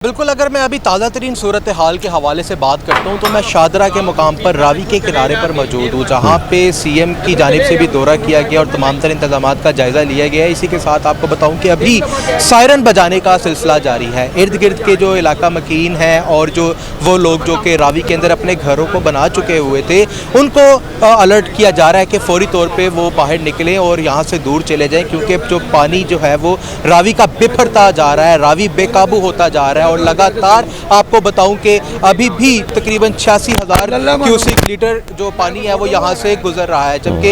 बिल्कुल, अगर मैं अभी ताज़ा तरीन सूरत हाल के हवाले से बात करता हूँ तो मैं शादरा के मुकाम पर रावी के किनारे पर मौजूद हूँ, जहाँ पे सीएम की जानिब से भी दौरा किया गया और तमाम तर इंतजामात का जायज़ा लिया गया है। इसी के साथ आपको बताऊँ कि अभी सायरन बजाने का सिलसिला जारी है। इर्द गिर्द के जो इलाका मकीन है और जो वो लोग जो कि रावी के अंदर अपने घरों को बना चुके हुए थे, उनको अलर्ट किया जा रहा है कि फौरी तौर पर वो बाहर निकलें और यहाँ से दूर चले जाएँ, क्योंकि जो पानी जो है वो रावी का बिफरता जा रहा है, रावी बेकाबू होता जा रहा है। और लगातार आपको बताऊं कि अभी भी तकरीबन 86,000 क्यूसिक लीटर जो पानी है वो यहाँ से गुजर रहा है, जबकि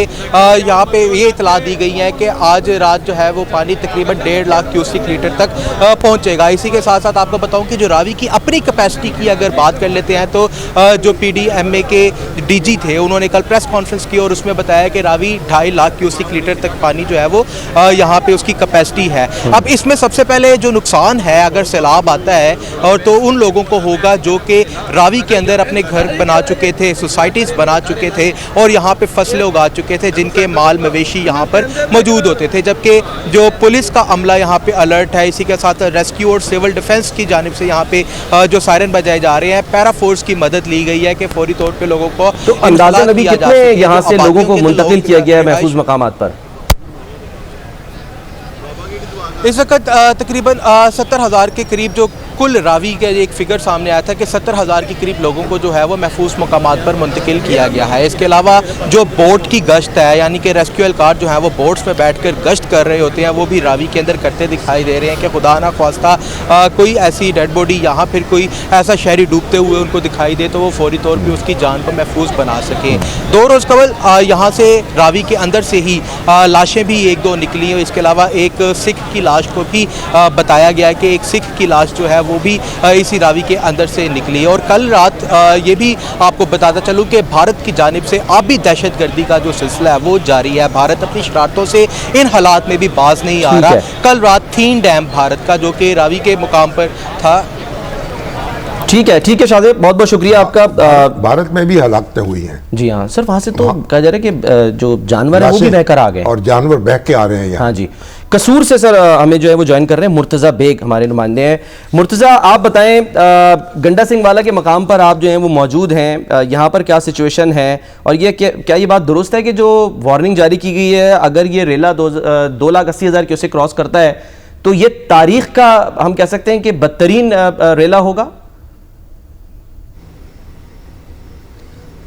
यहाँ पे ये इतला दी गई है कि आज रात जो है वो पानी तकरीबन 1.5 लाख क्यूसिक लीटर तक पहुँचेगा। इसी के साथ साथ आपको बताऊं कि जो रावी की अपनी कैपेसिटी की अगर बात कर लेते हैं तो जो PDMA के DG थे, उन्होंने कल प्रेस कॉन्फ्रेंस की और उसमें बताया कि रावी 2.5 लाख क्यूसिक लीटर तक पानी जो है वो यहाँ पे उसकी कैपेसिटी है। अब इसमें सबसे पहले जो नुकसान है अगर सैलाब आता है और तो उन लोगों को होगा जो कि रावी के अंदर अपने घर बना चुके थे, सोसाइटीज़ बना चुके थे और यहाँ पे फसलें उगा चुके थे, जिनके माल मवेशी यहाँ पर मौजूद होते थे। जबकि जो पुलिस का अमला यहाँ पे अलर्ट है, इसी के साथ रेस्क्यू और सिविल डिफेंस की जानिब से यहाँ पे जो सायरन बजाए जा रहे हैं, पैरा फोर्स की मदद ली गई है कि फौरी तौर पर लोगों को तो अंदाज़न अभी कितने यहाँ से लोगों को मुंतकिल किया गया है महफूज मकामात पर? इस वक्त तकरीबन 70,000 के करीब जो कुल रावी का एक फिगर सामने आया था कि 70,000 के करीब लोगों को जो है वो महफूज मकामात पर मुंतकिल किया गया है। इसके अलावा जो बोट की गश्त है, यानी कि रेस्क्यू कार जो है वो बोट्स में बैठकर गश्त कर रहे होते हैं, वो भी रावी के अंदर करते दिखाई दे रहे हैं कि खुदा ना ख्वास्ता कोई ऐसी डेड बॉडी यहाँ फिर कोई ऐसा शहरी डूबते हुए उनको दिखाई दे तो वो फौरी तौर पर उसकी जान को महफूज बना सकें। 2 रोज़ कबल यहाँ से रावी के अंदर से ही लाशें भी 1-2 निकली हैं। इसके अलावा एक सिख की लाश को भी बताया गया है कि एक सिख की लाश जो है वो भी इसी रावी के अंदर से निकली है। और कल रात ये भी आपको बताता चलूँ कि भारत की जानिब से आबी दहशतगर्दी का जो सिलसिला है वो जारी है। भारत अपनी शरारतों से इन हालात में भी बाज नहीं आ रहा। कल रात 3 डैम भारत का जो कि रावी के मुकाम पर था। ठीक है शाहजेब, बहुत बहुत शुक्रिया आपका। भारत में भी हलाकतें हुई हैं। जी हाँ सर, वहाँ से तो कहा जा रहा है कि जो जानवर है वो भी बहकर आ गए और जानवर बह के आ रहे हैं यहाँ। हाँ जी, कसूर से सर हमें जो है वो ज्वाइन कर रहे हैं मुर्तज़ा बेग, हमारे नुमाइंदे हैं। मुर्तज़ा, आप बताएं, गंडा सिंह वाला के मकाम पर आप जो हैं वो मौजूद हैं, यहाँ पर क्या सिचुएशन है और ये क्या ये बात दुरुस्त है कि जो वार्निंग जारी की गई है, अगर ये रेला 2,80,000 क्यूसेक क्रॉस करता है तो ये तारीख का हम कह सकते हैं कि बदतरीन रेला होगा?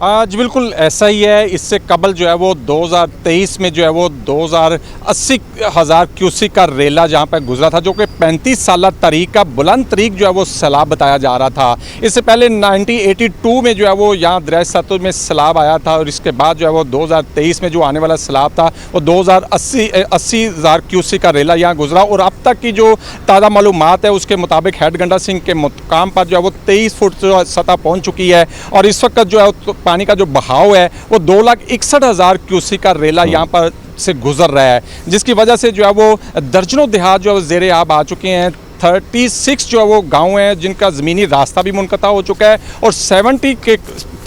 जी बिल्कुल ऐसा ही है। इससे कबल जो है वो 2023 में जो है वो 2,80,000 क्यूसिक का रेला जहाँ पर गुजरा था, जो कि 35 साल तारीख का बुलंद तरीक जो है वो सैलाब बताया जा रहा था। इससे पहले 1982 में जो है वो यहाँ दरिया सतलुज में सैलाब आया था और इसके बाद जो है वो 2023 में जो आने वाला सैलाब था वो 2,80,000 क्यूसिक का रेला यहाँ गुजरा। और अब तक की जो ताज़ा मालूमात है उसके मुताबिक हेड गंडा सिंह के मुकाम पर जो है वो 23 फुट सतह पहुँच चुकी है और इस वक्त जो है पानी का जो बहाव है वो 2,61,000 क्यूसिक का रेला यहाँ पर से गुजर रहा है, जिसकी वजह से जो है वो दर्जनों देहात जो है ज़ेरे आब आ चुके हैं। 36 जो है वो गांव हैं जिनका ज़मीनी रास्ता भी मुनक़ता हो चुका है और 70 के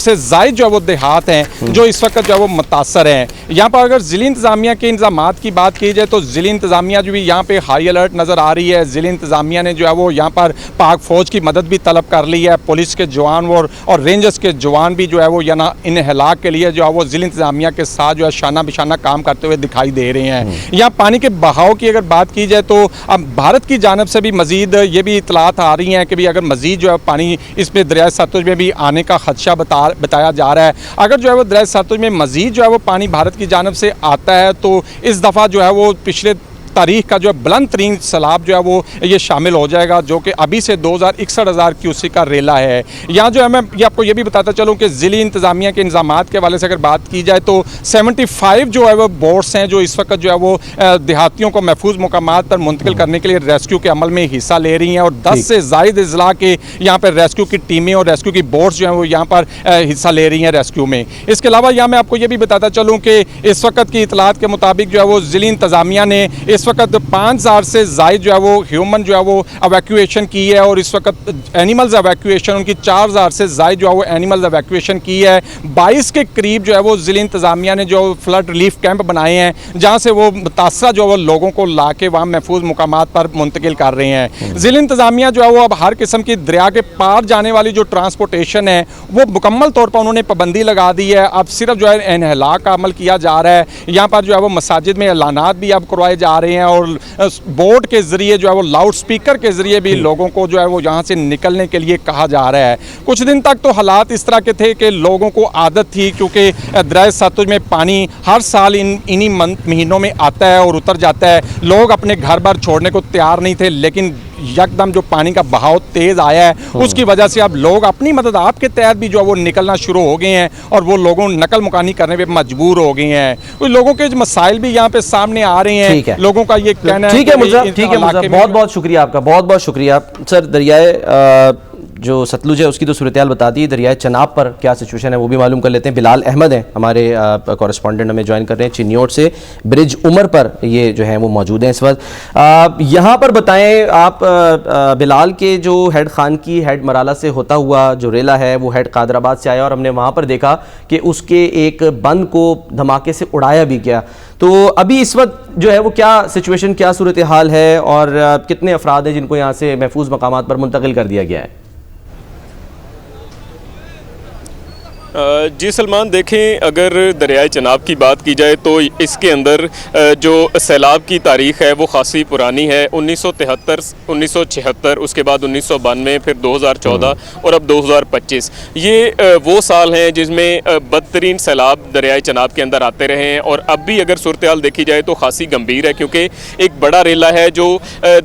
से ज़ायद जो है वो देहात हैं जो इस वक्त जो है वो मुतासर हैं। यहाँ पर अगर ज़िली इंतज़ामिया के इंतज़ामात की बात की जाए तो ज़िली इंतज़ामिया जो भी यहाँ पे हाई अलर्ट नज़र आ रही है। ज़िली इंतज़ामिया ने जो है वो यहाँ पर पाक फ़ौज की मदद भी तलब कर ली है। पुलिस के जवान और रेंजर्स के जवान भी जो है वो इन हलाक के लिए जो है वो ज़िली इंतज़ामिया के साथ जो है शाना बिशाना काम करते हुए दिखाई दे रहे हैं। यहाँ पानी के बहाव की अगर बात की जाए तो अब भारत की जानब से भी मज़ीद ये भी इतलात आ रही हैं कि भी अगर मज़ीद जो है पानी इसमें दरिया सतलुज में भी आने का खदशा बताया जा रहा है। अगर जो है वो दरिया सतलुज में मज़ीद जो है वो पानी भारत की जानब से आता है तो इस दफ़ा जो है वो पिछले तारीख का जो है बुलंद तरीन सैलाब जो है वो ये शामिल हो जाएगा, जो कि अभी से 2,61,000 क्यूसिक का रेला है। यहाँ जो है मैं आपको ये भी बताता चलूँ कि ज़िली इंतज़ामिया के इंतज़ामात के हवाले से अगर बात की जाए तो 75 जो है वो बोट्स हैं जो इस वक्त जो है वो देहातियों को महफूज मकामात पर मुंतकिल करने के लिए रेस्क्यू के अमल में हिस्सा ले रही हैं और 10 से ज़ायद अज़ला के यहाँ पर रेस्क्यू की टीमें और रेस्क्यू की बोट्स जो हैं वो यहाँ पर हिस्सा ले रही हैं रेस्क्यू में। इसके अलावा यहाँ मैं आपको ये भी बताता चलूँ कि इस वक्त की इतलात के मुताबिक जो है वो ज़िली इंतज़ामिया ने इस इस वक्त 5000 से ज़ायद जो है वो ह्यूमन जो है वो एवैक्यूएशन की है, और इस वक्त एनिमल्स एवैक्यूएशन उनकी 4000 से ज़ायद जो है वो एनिमल्स एवैक्यूएशन की है। 22 के करीब जो है वो ज़िला इंतज़ामिया ने जो फ्लड रिलीफ कैंप बनाए हैं, जहाँ से वो मुतासरा जो है वो लोगों को ला के वहाँ महफूज मुकामात पर मुंतकिल कर रहे हैं। ज़िला इंतज़ामिया जो है वो अब हर किस्म की दरिया के पार जाने वाली जो ट्रांसपोर्टेशन है वो मुकम्मल तौर पर उन्होंने पाबंदी लगा दी है। अब सिर्फ जो है इन्हला का अमल किया जा रहा है। यहाँ पर जो है वो मसाजिद में ऐलानात भी अब करवाए जा रहे हैं, और बोर्ड के ज़रिए जो है वो लाउड स्पीकर के ज़रिए भी लोगों को जो है वो यहाँ से निकलने के लिए कहा जा रहा है। कुछ दिन तक तो हालात इस तरह के थे कि लोगों को आदत थी, क्योंकि दरिया सतलुज में पानी हर साल इन्हीं महीनों में आता है और उतर जाता है। लोग अपने घर बार छोड़ने को तैयार नहीं थे, लेकिन यकदम जो पानी का बहाव तेज़ आया है उसकी वजह से अब लोग अपनी मदद आपके तहत भी जो है वो निकलना शुरू हो गए हैं, और वो लोगों नकल मुकानी करने पे मजबूर हो गए हैं। कुछ लोगों के मसाइल भी यहाँ पे सामने आ रहे हैं। लोगों का ये कहना है। ठीक है मुझे, बहुत बहुत शुक्रिया आपका, बहुत बहुत शुक्रिया सर। दरियाए जो सतलुज है उसकी तो सूरत हाल बता दी, दरियाए चनाब पर क्या सिचुएशन है वो भी मालूम कर लेते हैं। बिलाल अहमद हैं हमारे कॉरेस्पॉन्डेंट, हमें ज्वाइन कर रहे हैं चिन्योट से। ब्रिज उमर पर ये जो है वो मौजूद हैं इस वक्त। यहाँ पर बताएं आप, बिलाल के जो हेड खान की हेड मराला से होता हुआ जो रेला है वो हेड कादराबाद से आया, और हमने वहाँ पर देखा कि उसके एक बंद को धमाके से उड़ाया भी गया। तो अभी इस वक्त जो है वो क्या सिचुएशन, क्या सूरत हाल है, और कितने अफराद हैं जिनको यहाँ से महफूज मकामात पर मुंतकिल कर दिया गया है? जी सलमान, देखें अगर दरियाए चनाब की बात की जाए तो इसके अंदर जो सैलाब की तारीख़ है वो खासी पुरानी है। 1973, 1976, उसके बाद 1992, फिर 2014 और अब 2025 ये वो साल हैं जिसमें बदतरीन सैलाब दरियाए चनाब के अंदर आते रहे हैं। और अब भी अगर सूरत हाल देखी जाए तो खासी गंभीर है, क्योंकि एक बड़ा रेला है जो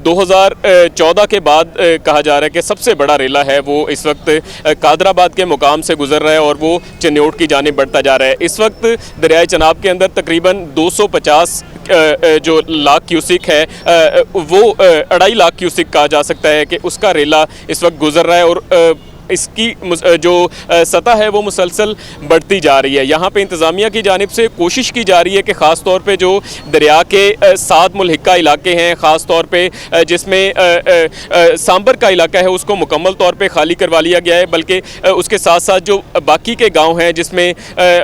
2014 के बाद कहा जा रहा है कि सबसे बड़ा रेला है, वो इस वक्त कादराबाद के मुकाम से गुजर रहा है और वो चिन्योट की जानिब बढ़ता जा रहा है। इस वक्त दरियाए चनाब के अंदर तकरीबन 250 जो लाख क्यूसिक है वो 2.5 लाख क्यूसिक कहा जा सकता है कि उसका रेला इस वक्त गुजर रहा है, और इसकी जो सतह है वो मुसलसल बढ़ती जा रही है। यहाँ पे इंतज़ामिया की जानिब से कोशिश की जा रही है कि ख़ास तौर पे जो दरिया के 7 मुल्हिका इलाके हैं, ख़ास तौर पे जिसमें सांबर का इलाका है उसको मुकम्मल तौर पे खाली करवा लिया गया है, बल्कि उसके साथ साथ जो बाकी के गाँव हैं जिसमें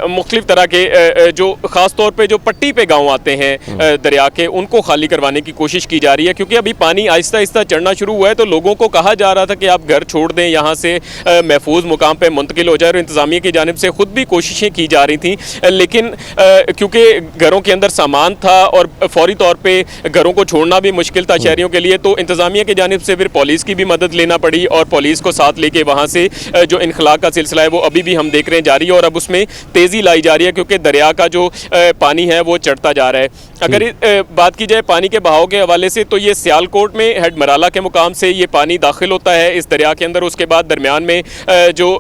मुख्तलिफ़ तरह के जो ख़ास तौर पर जो पट्टी पे गाँव आते हैं दरिया के, उनको खाली करवाने की कोशिश की जा रही है। क्योंकि अभी पानी आहिस्ता आहिस्ता चढ़ना शुरू हुआ है, तो लोगों को कहा जा रहा था कि आप घर छोड़ दें, यहाँ से महफूज मुकाम पे मुंतकिल हो जाए, और इंतज़ामिया की जानिब से ख़ुद भी कोशिशें की जा रही थी, लेकिन क्योंकि घरों के अंदर सामान था और फौरी तौर पे घरों को छोड़ना भी मुश्किल था शहरियों के लिए, तो इंतज़ामिया की जानिब से फिर पुलिस की भी मदद लेना पड़ी, और पुलिस को साथ लेके वहाँ से जो इनखला का सिलसिला है वो अभी भी हम देख रहे हैं जारी है, और अब उसमें तेज़ी लाई जा रही है क्योंकि दरिया का जो पानी है वो चढ़ता जा रहा है। अगर बात की जाए पानी के बहाव के हवाले से, तो ये सियालकोट में हेड मराला के मुकाम से ये पानी दाखिल होता है इस दरिया के अंदर। उसके बाद दरमियान में जो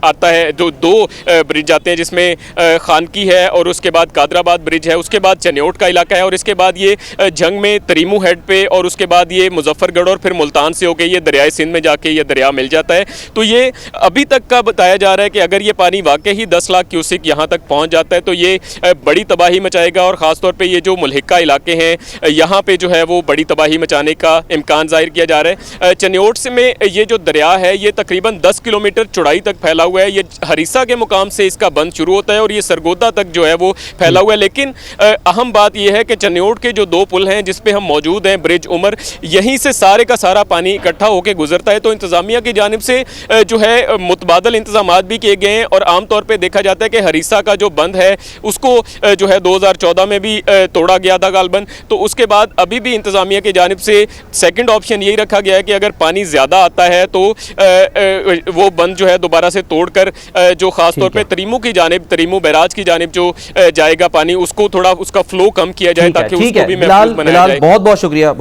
आता है, जो 2 ब्रिज आते हैं जिसमें खानकी है और उसके बाद कादराबाद ब्रिज है, उसके बाद चिन्योट का इलाका है, और इसके बाद ये जंग में तरीमू हेड पे, और उसके बाद ये मुजफ्फरगढ़ और फिर मुल्तान से होकर ये दरियाए सिंध में जाके ये दरिया मिल जाता है। तो ये अभी तक का बताया जा रहा है कि अगर ये पानी वाकई ही 10 लाख क्यूसिक यहाँ तक पहुँच जाता है तो ये बड़ी तबाही मचाएगा, और ख़ास तौर पे ये जो मुल्हिका इलाके हैं यहाँ पे जो है वो बड़ी तबाही मचाने का इम्कान जाहिर किया जा रहा है। चिन्योट से में ये जो दरिया है ये तकरीबन 10 किलोमीटर चौड़ाई तक फैला हुआ है। ये हरीसा के मुकाम से इसका बंद शुरू होता है और ये सरगोदा तक जो है वो फैला हुआ है। लेकिन अहम बात यह है कि चिन्योट के जो 2 पुल हैं जिस पे हम मौजूद हैं, ब्रिज उमर, यहीं से सारे का सारा पानी इकट्ठा होकर गुजरता है। तो इंतज़ामिया की जानिब से जो है मुतबादल इंतजाम भी किए गए हैं, और आमतौर पर देखा जाता है कि हरीसा का जो बंद है उसको जो है 2014 में भी तोड़ा गया था गालबन। तो उसके बाद अभी भी इंतज़ामिया की जानिब से सेकंड ऑप्शन यही रखा गया है कि अगर पानी ज़्यादा आता है तो वो बंद जो है दोबारा से तोड़कर जो ख़ास तौर पे तरीमू की जानिब, तरीमू बैराज की जानिब जो जाएगा पानी, उसको थोड़ा उसका फ्लो कम किया जाए ताकि उसको भी महफूज बनाया जाए। बहुत बहुत शुक्रिया।